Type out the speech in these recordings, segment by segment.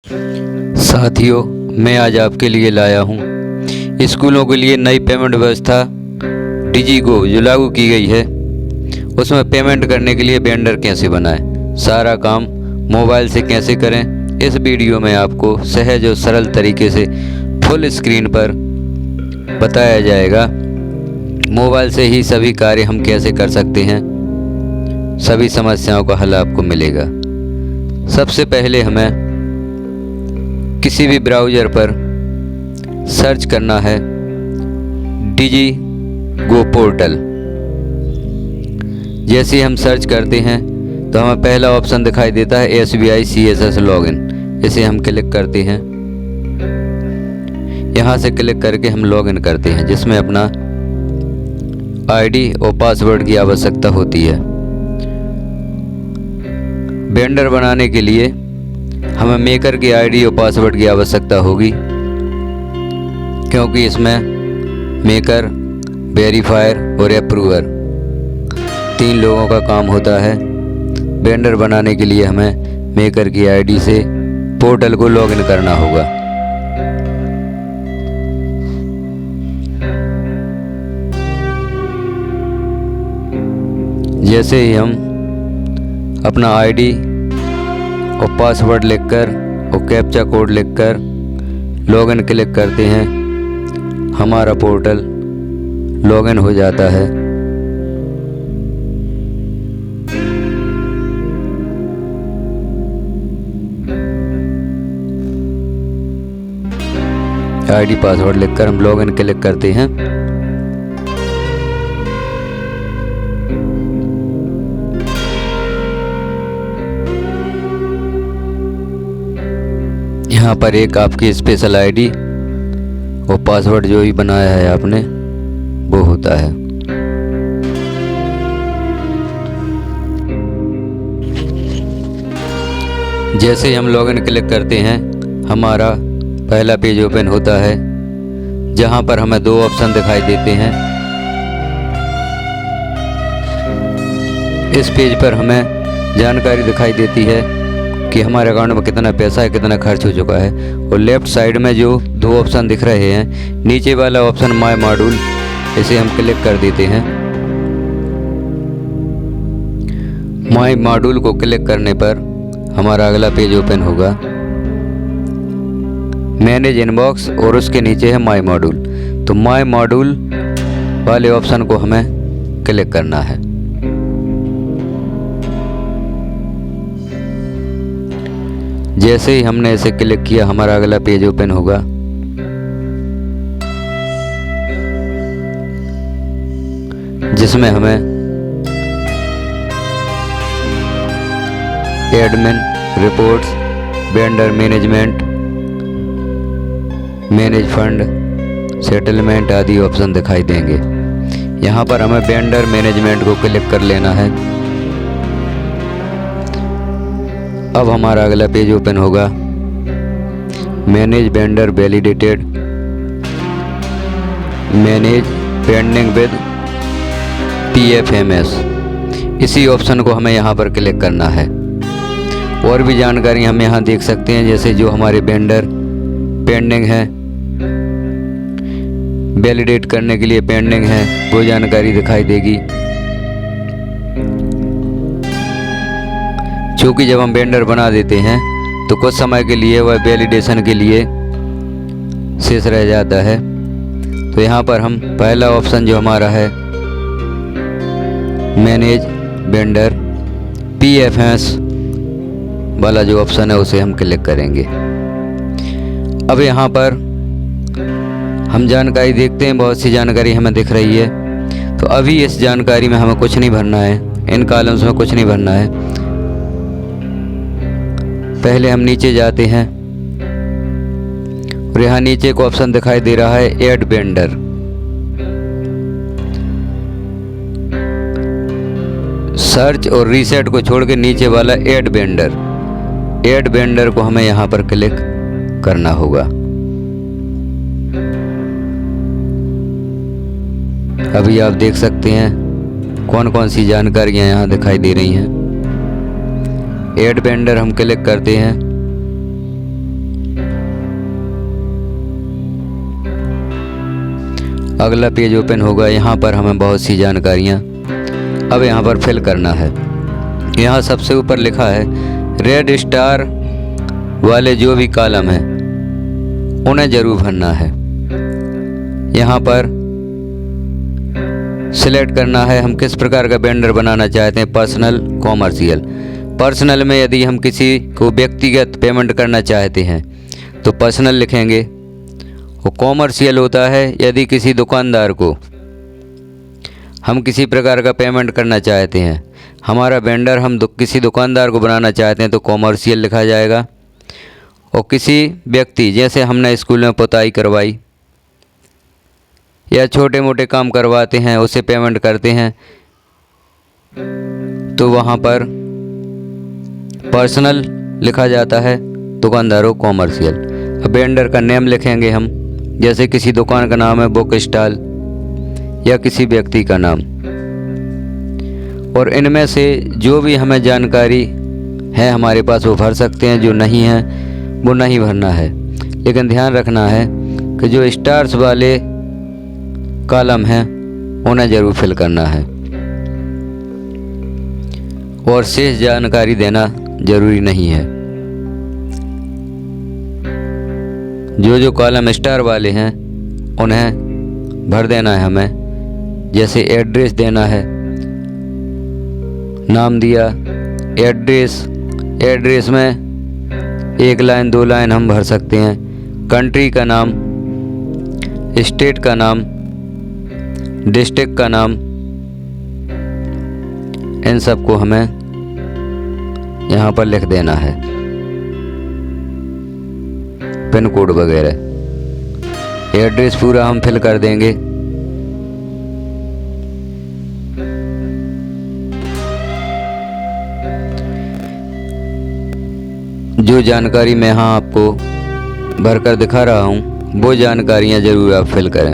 साथियों, मैं आज आपके लिए लाया हूँ स्कूलों के लिए नई पेमेंट व्यवस्था डिजीगो जो लागू की गई है। उसमें पेमेंट करने के लिए वेंडर कैसे बनाएं, सारा काम मोबाइल से कैसे करें, इस वीडियो में आपको सहज और सरल तरीके से फुल स्क्रीन पर बताया जाएगा। मोबाइल से ही सभी कार्य हम कैसे कर सकते हैं, सभी समस्याओं का हल आपको मिलेगा। सबसे पहले हमें किसी भी ब्राउज़र पर सर्च करना है डिजीगो पोर्टल। जैसे हम सर्च करते हैं तो हमें पहला ऑप्शन दिखाई देता है SBI CSS लॉगिन। इसे हम क्लिक करते हैं। यहाँ से क्लिक करके हम लॉगिन करते हैं, जिसमें अपना ID और पासवर्ड की आवश्यकता होती है। वेंडर बनाने के लिए हमें मेकर की ID और पासवर्ड की आवश्यकता होगी, क्योंकि इसमें मेकर, वेरीफायर और अप्रूवर 3 लोगों का काम होता है। वेंडर बनाने के लिए हमें मेकर की ID से पोर्टल को लॉगिन करना होगा। जैसे ही हम अपना ID और पासवर्ड लिखकर और कैप्चा कोड लिखकर लॉगिन क्लिक करते हैं, हमारा पोर्टल लॉगिन हो जाता है। ID पासवर्ड लिखकर हम लॉगिन क्लिक करते हैं। यहाँ पर एक आपकी स्पेशल ID और पासवर्ड जो भी बनाया है आपने वो होता है। जैसे ही हम लॉगिन क्लिक करते हैं, हमारा पहला पेज ओपन होता है, जहाँ पर हमें 2 ऑप्शन दिखाई देते हैं। इस पेज पर हमें जानकारी दिखाई देती है कि हमारे अकाउंट में कितना पैसा है, कितना खर्च हो चुका है। और लेफ़्ट साइड में जो 2 ऑप्शन दिख रहे हैं, नीचे वाला ऑप्शन माय मॉड्यूल, इसे हम क्लिक कर देते हैं। माय मॉड्यूल को क्लिक करने पर हमारा अगला पेज ओपन होगा, मैनेज इनबॉक्स, और उसके नीचे है माय मॉड्यूल। तो माय मॉड्यूल वाले ऑप्शन को हमें क्लिक करना है। जैसे ही हमने इसे क्लिक किया, हमारा अगला पेज ओपन होगा। जिसमें हमें admin, reports, vendor management, manage fund, settlement आदि ऑप्शन दिखाई देंगे। यहाँ पर हमें वेंडर मैनेजमेंट को क्लिक कर लेना है। अब हमारा अगला पेज ओपन होगा, manage vendor validated, manage pending with PFMS। इसी ऑप्शन को हमें यहाँ पर क्लिक करना है। और भी जानकारी हम यहाँ देख सकते हैं, जैसे जो हमारे वेंडर पेंडिंग है, वैलिडेट करने के लिए पेंडिंग है, वो जानकारी दिखाई देगी। क्योंकि जब हम वेंडर बना देते हैं तो कुछ समय के लिए वह वैलिडेशन के लिए शेष रह जाता है। तो यहाँ पर हम पहला ऑप्शन जो हमारा है मैनेज वेंडर PFMS वाला जो ऑप्शन है, उसे हम क्लिक करेंगे। अब यहाँ पर हम जानकारी देखते हैं, बहुत सी जानकारी हमें दिख रही है। तो अभी इस जानकारी में हमें कुछ नहीं भरना है, इन कॉलम्स में कुछ नहीं भरना है। पहले हम नीचे जाते हैं और यहाँ नीचे एक ऑप्शन दिखाई दे रहा है ऐड वेंडर। सर्च और रीसेट को छोड़ के नीचे वाला ऐड वेंडर को हमें यहाँ पर क्लिक करना होगा। अभी आप देख सकते हैं कौन कौन सी जानकारियाँ यहाँ दिखाई दे रही हैं। ऐड वेंडर हम क्लिक करते हैं। अगला पेज ओपन होगा। यहाँ पर हमें बहुत सी जानकारियाँ अब यहाँ पर फिल करना है। यहाँ सबसे ऊपर लिखा है रेड स्टार वाले जो भी कॉलम हैं उन्हें ज़रूर भरना है। यहाँ पर सिलेक्ट करना है हम किस प्रकार का वेंडर बनाना चाहते हैं, पर्सनल, कॉमर्शियल। पर्सनल में यदि हम किसी को व्यक्तिगत पेमेंट करना चाहते हैं तो पर्सनल लिखेंगे, और कॉमर्शियल होता है यदि किसी दुकानदार को हम किसी प्रकार का पेमेंट करना चाहते हैं, हमारा वेंडर हम किसी दुकानदार को बनाना चाहते हैं तो कॉमर्शियल लिखा जाएगा। और किसी व्यक्ति, जैसे हमने स्कूल में पुताई करवाई या छोटे मोटे काम करवाते हैं, उसे पेमेंट करते हैं, तो वहाँ पर पर्सनल लिखा जाता है, दुकानदारों कॉमर्शियल। अब वेंडर का नेम लिखेंगे हम, जैसे किसी दुकान का नाम है बुक स्टॉल या किसी व्यक्ति का नाम। और इनमें से जो भी हमें जानकारी है हमारे पास वो भर सकते हैं, जो नहीं है वो नहीं भरना है। लेकिन ध्यान रखना है कि जो स्टार्स वाले कॉलम हैं उन्हें ज़रूर फिल करना है, और शेष जानकारी देना ज़रूरी नहीं है। जो कॉलम स्टार वाले हैं उन्हें भर देना है हमें। जैसे एड्रेस देना है, नाम दिया, एड्रेस में 1 लाइन 2 लाइन हम भर सकते हैं। कंट्री का नाम, स्टेट का नाम, डिस्ट्रिक्ट का नाम, इन सब को हमें यहाँ पर लिख देना है, पिन कोड वगैरह। एड्रेस पूरा हम फिल कर देंगे। जो जानकारी मैं यहाँ आपको भरकर दिखा रहा हूँ वो जानकारियाँ ज़रूर आप फिल करें,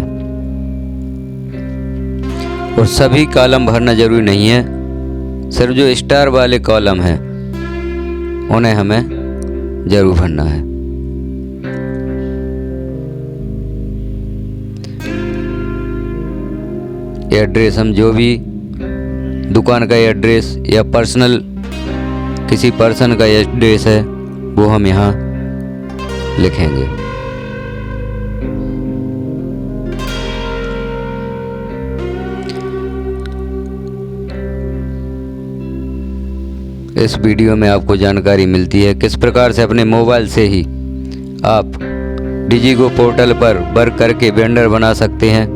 और सभी कॉलम भरना ज़रूरी नहीं है, सिर्फ जो स्टार वाले कॉलम हैं उन्हें हमें ज़रूर भरना है। एड्रेस हम जो भी दुकान का एड्रेस या पर्सनल किसी पर्सन का एड्रेस है वो हम यहाँ लिखेंगे। इस वीडियो में आपको जानकारी मिलती है किस प्रकार से अपने मोबाइल से ही आप डिजीगो पोर्टल पर वर्क करके वेंडर बना सकते हैं,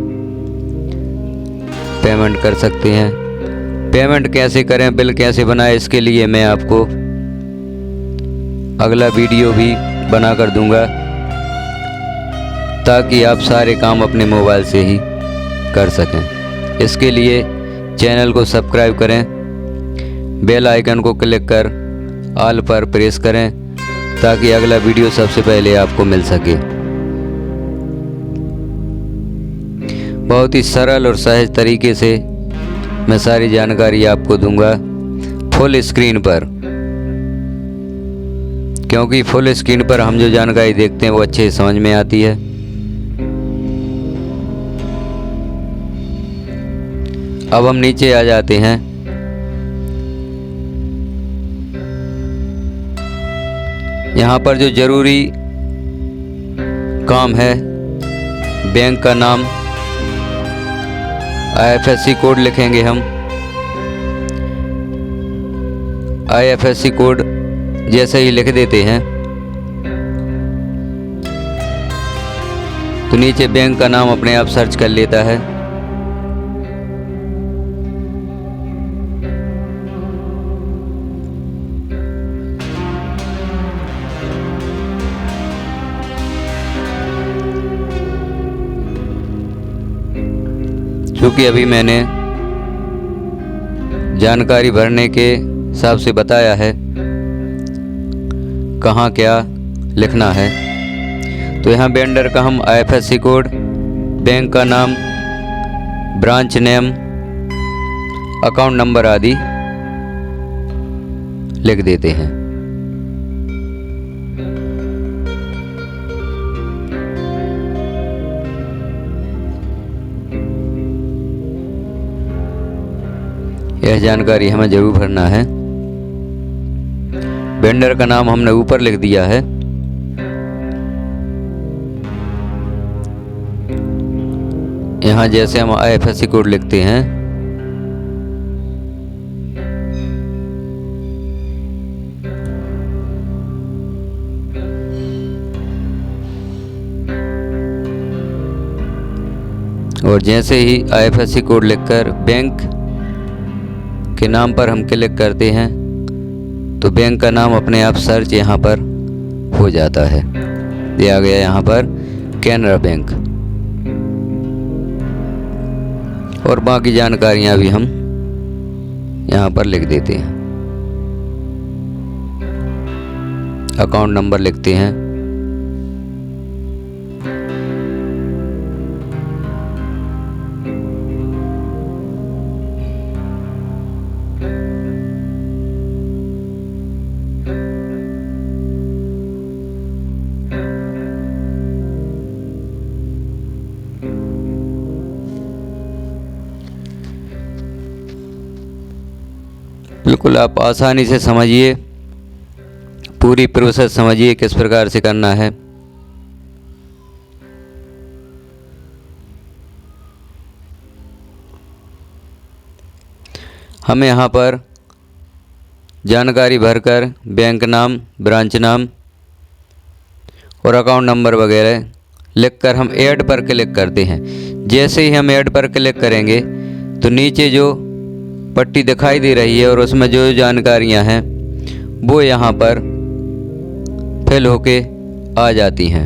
पेमेंट कर सकते हैं। पेमेंट कैसे करें, बिल कैसे बनाएं, इसके लिए मैं आपको अगला वीडियो भी बना कर दूंगा, ताकि आप सारे काम अपने मोबाइल से ही कर सकें। इसके लिए चैनल को सब्सक्राइब करें, बेल आइकन को क्लिक कर ऑल पर प्रेस करें, ताकि अगला वीडियो सबसे पहले आपको मिल सके। बहुत ही सरल और सहज तरीके से मैं सारी जानकारी आपको दूंगा फुल स्क्रीन पर, क्योंकि फुल स्क्रीन पर हम जो जानकारी देखते हैं वो अच्छे से समझ में आती है। अब हम नीचे आ जाते हैं। यहाँ पर जो ज़रूरी काम है, बैंक का नाम, IFSC कोड लिखेंगे हम। IFSC कोड जैसे ही लिख देते हैं तो नीचे बैंक का नाम अपने आप सर्च कर लेता है। क्योंकि अभी मैंने जानकारी भरने के हिसाब से बताया है कहाँ क्या लिखना है, तो यहाँ वेंडर का हम IFSC कोड, बैंक का नाम, ब्रांच नेम, अकाउंट नंबर आदि लिख देते हैं। यह जानकारी हमें जरूर भरना है। वेंडर का नाम हमने ऊपर लिख दिया है। यहाँ जैसे हम IFSC कोड लिखते हैं, और जैसे ही IFSC कोड लिखकर बैंक के नाम पर हम क्लिक करते हैं तो बैंक का नाम अपने आप सर्च यहाँ पर हो जाता है। दिया गया यहाँ पर कैनरा बैंक, और बाकी जानकारियाँ भी हम यहाँ पर लिख देते हैं। अकाउंट नंबर लिखते हैं, बिल्कुल आप आसानी से समझिए, पूरी प्रोसेस समझिए किस प्रकार से करना है। हमें यहाँ पर जानकारी भरकर बैंक नाम, ब्रांच नाम और अकाउंट नंबर वगैरह लिखकर हम ऐड पर क्लिक करते हैं। जैसे ही हम ऐड पर क्लिक करेंगे तो नीचे जो पट्टी दिखाई दे रही है और उसमें जो जानकारियां हैं वो यहाँ पर फिल होके आ जाती हैं।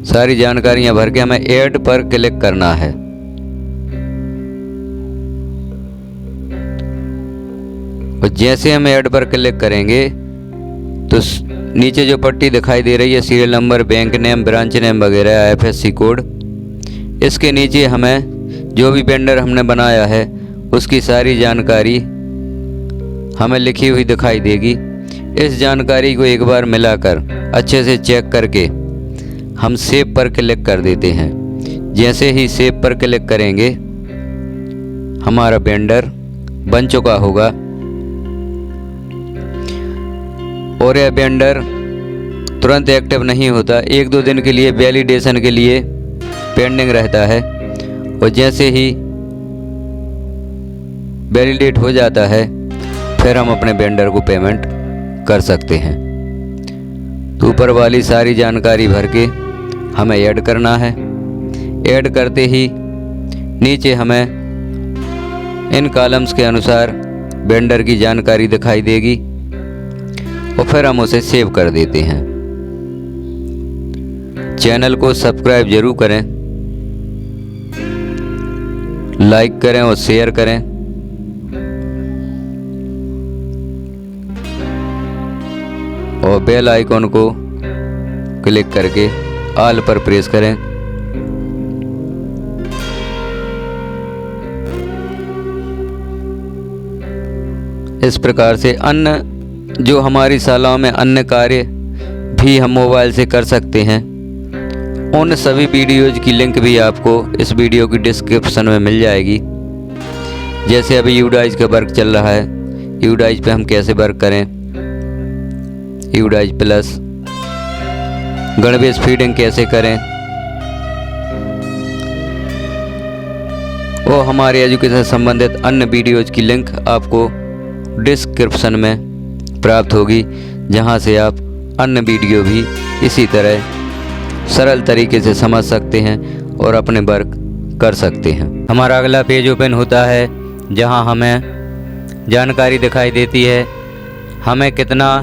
सारी जानकारियां भर के हमें ऐड पर क्लिक करना है। और जैसे हम ऐड पर क्लिक करेंगे तो नीचे जो पट्टी दिखाई दे रही है, serial number, bank name, branch name वगैरह, IFSC कोड, इसके नीचे हमें जो भी वेंडर हमने बनाया है उसकी सारी जानकारी हमें लिखी हुई दिखाई देगी। इस जानकारी को एक बार मिलाकर अच्छे से चेक करके हम सेव पर क्लिक कर देते हैं। जैसे ही सेव पर क्लिक करेंगे हमारा वेंडर बन चुका होगा और यह वेंडर तुरंत एक्टिव नहीं होता, 1-2 दिन के लिए वैलिडेशन के लिए पेंडिंग रहता है। और जैसे ही वैलिडेट हो जाता है फिर हम अपने वेंडर को पेमेंट कर सकते हैं। तो ऊपर वाली सारी जानकारी भर के हमें ऐड करना है। ऐड करते ही नीचे हमें इन कॉलम्स के अनुसार वेंडर की जानकारी दिखाई देगी और फिर हम उसे सेव कर देते हैं। चैनल को सब्सक्राइब जरूर करें, लाइक करें और शेयर करें। और बेल आइकॉन को क्लिक करके ऑल पर प्रेस करें। इस प्रकार से अन्य जो हमारी शालाओं में अन्य कार्य भी हम मोबाइल से कर सकते हैं, उन सभी वीडियोज़ की लिंक भी आपको इस वीडियो की डिस्क्रिप्शन में मिल जाएगी। जैसे अभी यूडाइज का वर्क चल रहा है, यूडाइज पे हम कैसे वर्क करें, यूडाइज प्लस, गणवेश फीडिंग कैसे करें, और हमारे एजुकेशन से संबंधित अन्य वीडियोज़ की लिंक आपको डिस्क्रिप्शन में प्राप्त होगी, जहां से आप अन्य वीडियो भी इसी तरह सरल तरीके से समझ सकते हैं और अपने वर्क कर सकते हैं। हमारा अगला पेज ओपन होता है जहां हमें जानकारी दिखाई देती है, हमें कितना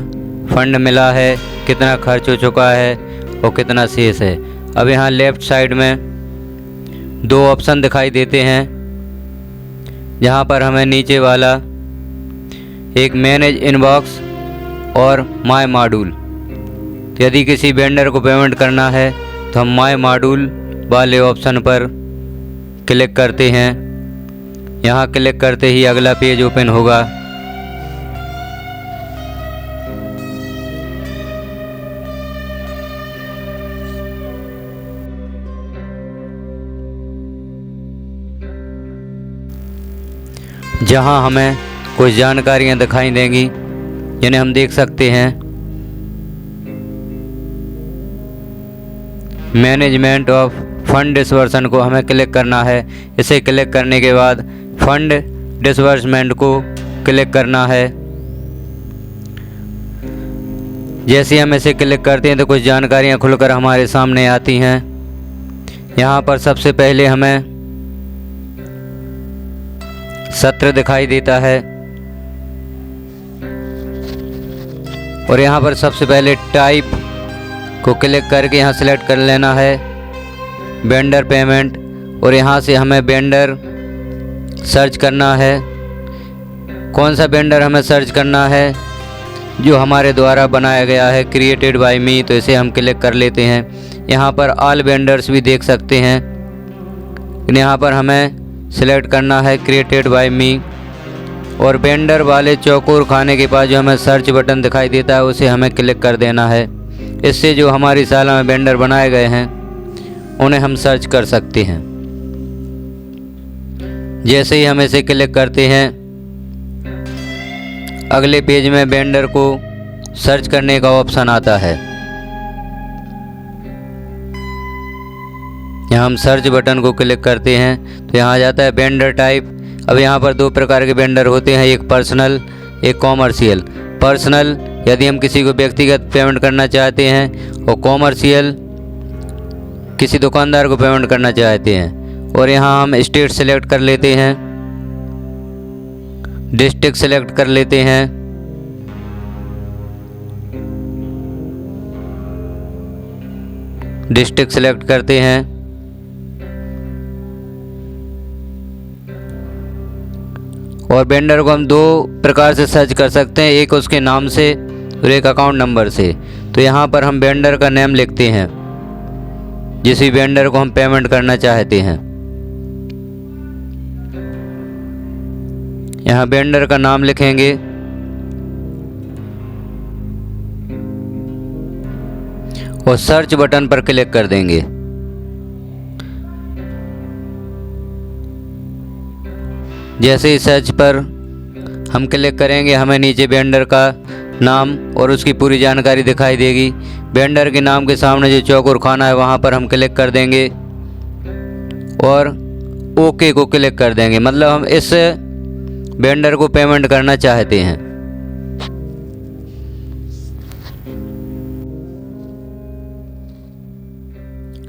फंड मिला है, कितना खर्च हो चुका है और कितना शेष है। अब यहाँ लेफ़्ट साइड में 2 ऑप्शन दिखाई देते हैं, जहाँ पर हमें नीचे वाला एक मैनेज इनबॉक्स और माय मॉड्यूल। तो यदि किसी वेंडर को पेमेंट करना है तो हम माय मॉड्यूल वाले ऑप्शन पर क्लिक करते हैं। यहाँ क्लिक करते ही अगला पेज ओपन होगा। जहां हमें कुछ जानकारियां दिखाई देंगी, जिन्हें हम देख सकते हैं। मैनेजमेंट ऑफ फंड डिसबर्सन को हमें क्लिक करना है। इसे क्लिक करने के बाद फंड डिसबर्समेंट को क्लिक करना है। जैसे ही हम इसे क्लिक करते हैं तो कुछ जानकारियां खुलकर हमारे सामने आती हैं। यहाँ पर सबसे पहले हमें सत्र दिखाई देता है और यहाँ पर सबसे पहले टाइप को क्लिक करके यहाँ सेलेक्ट कर लेना है वेंडर पेमेंट, और यहाँ से हमें वेंडर सर्च करना है। कौन सा वेंडर हमें सर्च करना है? जो हमारे द्वारा बनाया गया है, क्रिएटेड बाय मी, तो इसे हम क्लिक कर लेते हैं। यहाँ पर ऑल वेंडर्स भी देख सकते हैं, यहाँ पर हमें सिलेक्ट करना है क्रिएटेड बाय मी, और वेंडर वाले चौकोर खाने के पास जो हमें सर्च बटन दिखाई देता है उसे हमें क्लिक कर देना है। इससे जो हमारी शाला में वेंडर बनाए गए हैं उन्हें हम सर्च कर सकते हैं। जैसे ही हम इसे क्लिक करते हैं, अगले पेज में वेंडर को सर्च करने का ऑप्शन आता है। यहाँ हम सर्च बटन को क्लिक करते हैं तो यहाँ आ जाता है वेंडर टाइप। अब यहाँ पर दो प्रकार के वेंडर होते हैं, एक पर्सनल, एक कॉमर्शियल। पर्सनल यदि हम किसी को व्यक्तिगत पेमेंट करना चाहते हैं, और कॉमर्शियल किसी दुकानदार को पेमेंट करना चाहते हैं। और यहाँ हम स्टेट सेलेक्ट कर लेते हैं, डिस्ट्रिक्ट सेलेक्ट कर लेते हैं, डिस्ट्रिक्ट सेलेक्ट करते हैं, और वेंडर को हम दो प्रकार से सर्च कर सकते हैं, एक उसके नाम से और एक अकाउंट नंबर से। तो यहाँ पर हम वेंडर का नेम लिखते हैं जिस भी वेंडर को हम पेमेंट करना चाहते हैं। यहाँ वेंडर का नाम लिखेंगे और सर्च बटन पर क्लिक कर देंगे। जैसे ही सर्च पर हम क्लिक करेंगे, हमें नीचे वेंडर का नाम और उसकी पूरी जानकारी दिखाई देगी। वेंडर के नाम के सामने जो चौकोर खाना है वहाँ पर हम क्लिक कर देंगे और ओके को क्लिक कर देंगे, मतलब हम इस वेंडर को पेमेंट करना चाहते हैं।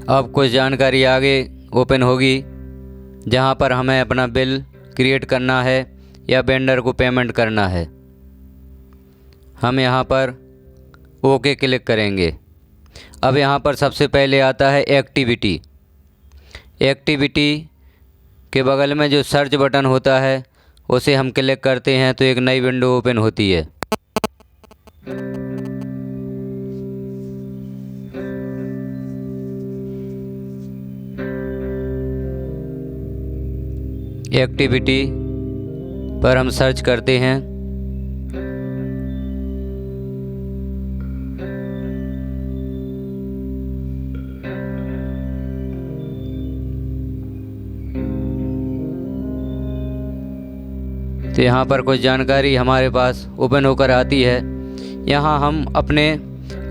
अब कुछ जानकारी आगे ओपन होगी जहाँ पर हमें अपना बिल क्रिएट करना है या वेंडर को पेमेंट करना है। हम यहाँ पर ओके क्लिक करेंगे। अब यहाँ पर सबसे पहले आता है एक्टिविटी। एक्टिविटी के बगल में जो सर्च बटन होता है उसे हम क्लिक करते हैं तो एक नई विंडो ओपन होती है। एक्टिविटी पर हम सर्च करते हैं। तो यहाँ पर कुछ जानकारी हमारे पास ओपन होकर आती है। यहाँ हम अपने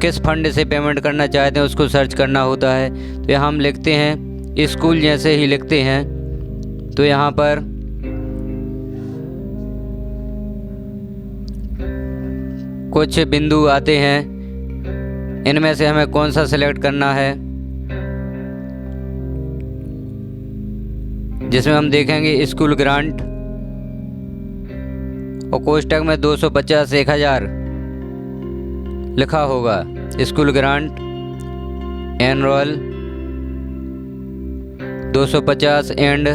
किस फंड से पेमेंट करना चाहते हैं उसको सर्च करना होता है। तो यहाँ हम लिखते हैं स्कूल, जैसे ही लिखते हैं तो यहाँ पर कुछ बिंदु आते हैं, इनमें से हमें कौन सा सिलेक्ट करना है, जिसमें हम देखेंगे स्कूल ग्रांट और कोष्टक में 250 1000 लिखा होगा। स्कूल ग्रांट एनरोल 250 एंड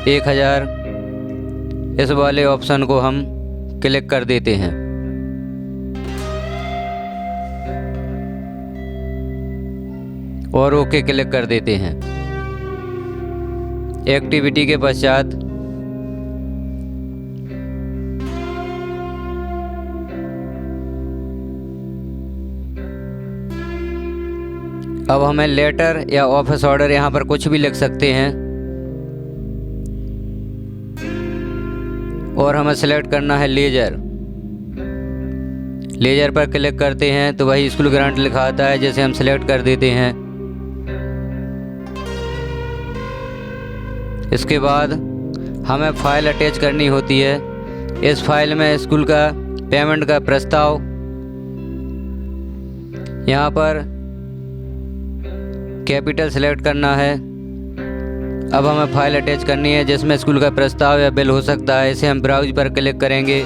1000, इस वाले ऑप्शन को हम क्लिक कर देते हैं। और ओके क्लिक कर देते हैं। एक्टिविटी के पश्चात अब हमें लेटर या ऑफिस ऑर्डर यहाँ पर कुछ भी लिख सकते हैं। और हमें सेलेक्ट करना है लेजर। लेजर पर क्लिक करते हैं तो वही स्कूल ग्रांट लिखा आता है, जैसे हम सेलेक्ट कर देते हैं। इसके बाद हमें फाइल अटैच करनी होती है। इस फाइल में स्कूल का पेमेंट का प्रस्ताव, यहाँ पर कैपिटल सेलेक्ट करना है। अब हमें फाइल अटैच करनी है जिसमें स्कूल का प्रस्ताव या बिल हो सकता है। इसे हम ब्राउज पर क्लिक करेंगे।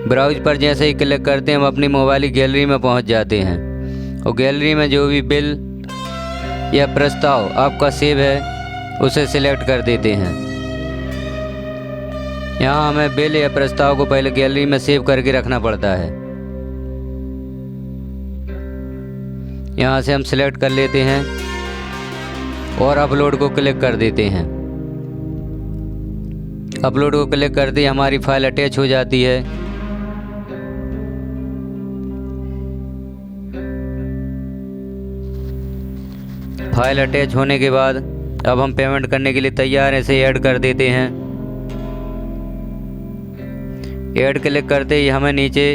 ब्राउज पर जैसे ही क्लिक करते हैं हम अपनी मोबाइल की गैलरी में पहुंच जाते हैं और गैलरी में जो भी बिल या प्रस्ताव आपका सेव है उसे सिलेक्ट कर देते हैं। यहाँ हमें बिल या प्रस्ताव को पहले गैलरी में सेव करके रखना पड़ता है। यहाँ से हम सिलेक्ट कर लेते हैं और अपलोड को क्लिक कर देते हैं। अपलोड को क्लिक करते ही हमारी फाइल अटैच हो जाती है। फाइल अटैच होने के बाद अब हम पेमेंट करने के लिए तैयार हैं। इसे ऐड कर देते हैं। ऐड क्लिक करते ही हमें नीचे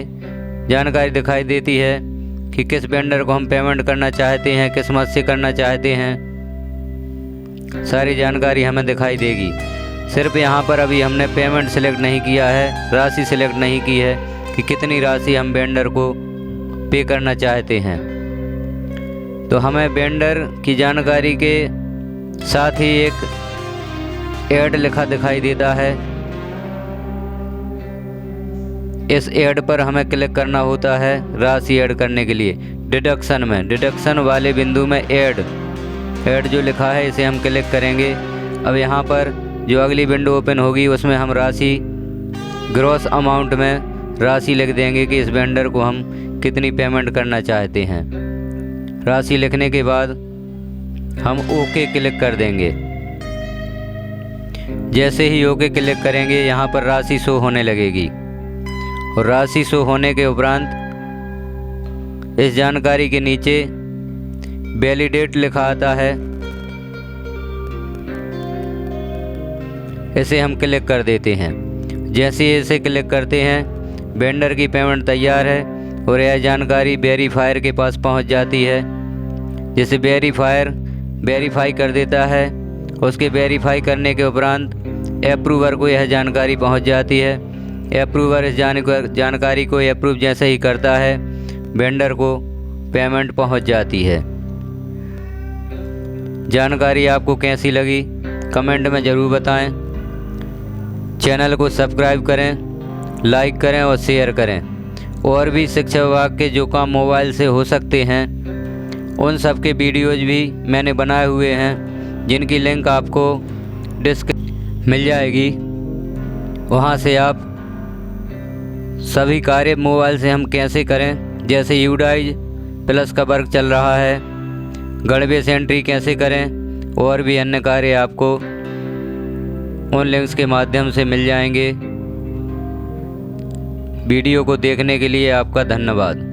जानकारी दिखाई देती है कि किस वेंडर को हम पेमेंट करना चाहते हैं, किस मद से करना चाहते हैं, सारी जानकारी हमें दिखाई देगी। सिर्फ यहाँ पर अभी हमने पेमेंट सेलेक्ट नहीं किया है, राशि सेलेक्ट नहीं की है कि कितनी राशि हम वेंडर को पे करना चाहते हैं। तो हमें वेंडर की जानकारी के साथ ही एक ऐड लिखा दिखाई देता है। इस ऐड पर हमें क्लिक करना होता है राशि ऐड करने के लिए। डिडक्शन में, डिडक्शन वाले बिंदु में ऐड जो लिखा है इसे हम क्लिक करेंगे। अब यहाँ पर जो अगली विंडो ओपन होगी उसमें हम राशि ग्रॉस अमाउंट में राशि लिख देंगे कि इस वेंडर को हम कितनी पेमेंट करना चाहते हैं। राशि लिखने के बाद हम ओके क्लिक कर देंगे। जैसे ही ओके क्लिक करेंगे यहाँ पर राशि शो होने लगेगी और राशि शो होने के उपरांत इस जानकारी के नीचे वैलिडेट लिखा आता है। इसे हम क्लिक कर देते हैं। जैसे ही इसे क्लिक करते हैं वेंडर की पेमेंट तैयार है और यह जानकारी वेरीफायर के पास पहुंच जाती है, जिसे वेरीफायर वेरीफाई कर देता है। उसके वेरीफाई करने के उपरांत अप्रूवर को यह जानकारी पहुंच जाती है। अप्रूवर इस जानकारी को अप्रूव जैसे ही करता है वेंडर को पेमेंट पहुंच जाती है। जानकारी आपको कैसी लगी कमेंट में ज़रूर बताएं। चैनल को सब्सक्राइब करें, लाइक करें और शेयर करें। और भी शिक्षा विभाग के जो काम मोबाइल से हो सकते हैं उन सब के वीडियोज़ भी मैंने बनाए हुए हैं, जिनकी लिंक आपको मिल जाएगी। वहाँ से आप सभी कार्य मोबाइल से हम कैसे करें, जैसे यूडाइज प्लस का वर्क चल रहा है, गणवेश एंट्री कैसे करें और भी अन्य कार्य आपको उन लिंक्स के माध्यम से मिल जाएंगे। वीडियो को देखने के लिए आपका धन्यवाद।